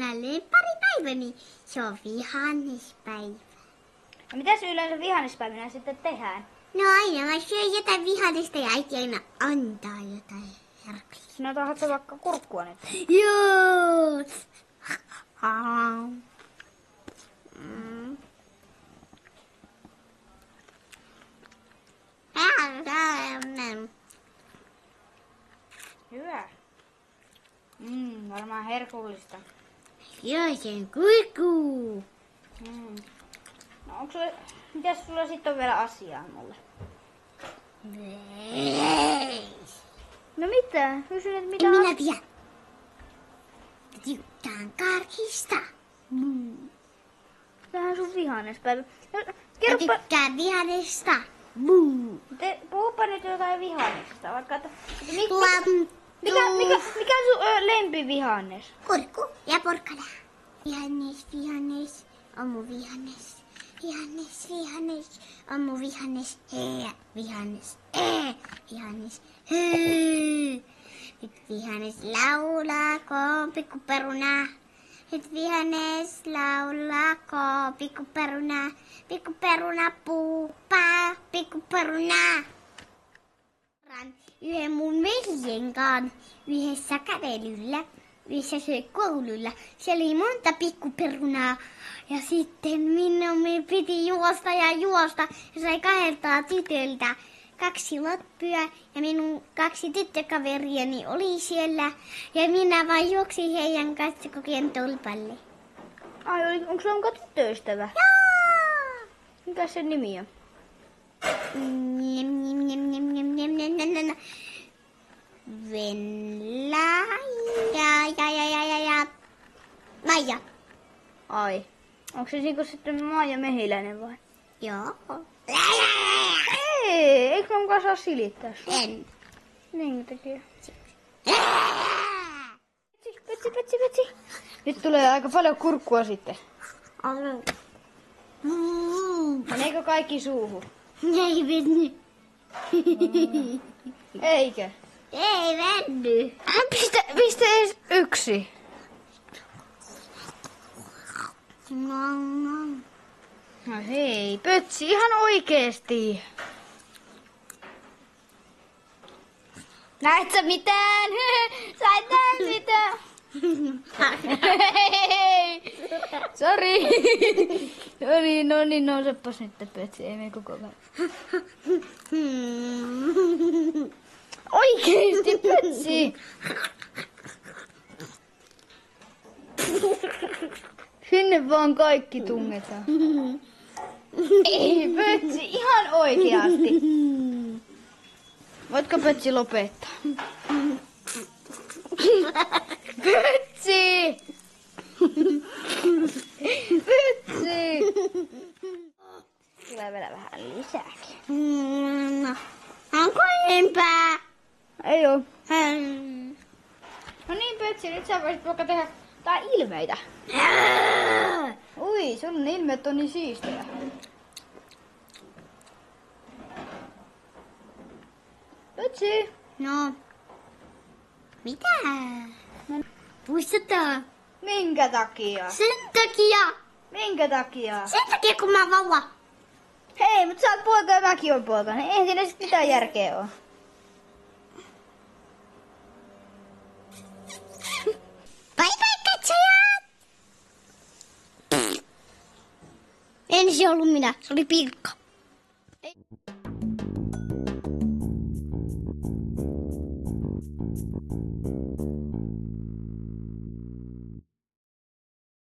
aina lempparipäiväni. Se on vihannespäivä. No mitäs yleensä vihannespäivinä sitten tehdään? No aina mä syön jotain vihannesta ja äiti aina antaa jotain herkkuja. Sinä tahat vaikka kurkkua nyt. Joo. Hyvä. Varmaan herkullista. Joo, sen kurkku. No onko sulle, mitäs sulla sitten on vielä asiaa mulle? No mitä? Kysyn, että mitä Minä tiedän. Tykkään karkista. Tähän sun vihannespäivä. No, Mä kerropa, tykkään vihannesta. puhupa nyt jotain vihannesta. Vaikka, että mikä sun lempivihannes? Kurkku ja porkkana. Vihannes. On mun vihannes. Vihannes. On mun vihannes. Vihannes. Nyt vihannes laulaako pikkuperuna. Nyt vihannes laulaako pikkuperuna. Pikkuperuna puupaa pikkuperuna. Yhden mun veljen kanssa yhdessä kävelyllä, yhdessä koululla. Siellä oli monta pikkuperunaa ja sitten minun piti juosta. Ja sai 2 tytöltä 2 loppua ja minun 2 tyttökaveriani oli siellä. Ja minä vain juoksin heidän kanssa kokeen tolpalle. Ai, onko sulla muka tyttöystävä? Jaa! Mikä sen nimi on? Venla ja Maija. Ai. Onko se niinku sitten Maija Mehiläinen vai? Joo. Ei, eikö mä mukaan saa silittää sua? En. Niin tekee. Petsi. Nyt tulee aika paljon kurkkua sitten. Meneekö kaikki suuhun? Ei mennyt. Eikö? Ei mennyt. Pistä edes 1. No hei, Pötsi, ihan oikeesti. Näet sä mitään? Sä et näe mitään. Sori. No niin, nousepas nyt Pötsi, ei mene koko ajan. Oikeesti Pötsi. Sinne vaan kaikki tungetaan. Ei Pötsi, ihan oikeasti. Voitko Pötsi lopettaa? Pötsi! Pötsi! Tulee vielä vähän lisääkin. Onko enempää? Ei oo. No niin Pötsi, nyt sä voisit vaikka tehdä tää ilmeitä. Ui, sun ilmeet on niin siistejä. Pötsi! No. Mitä? Puistetaan. Minkä takia? Sen takia. Minkä takia? Sen takia kun mä oon vauva. Hei, mutta sä oot poika ja mäkin oon poika. Niin eihän siinä sit mitään järkeä oo. Bye bye katsojat! En se ollut minä, se oli Pirkka.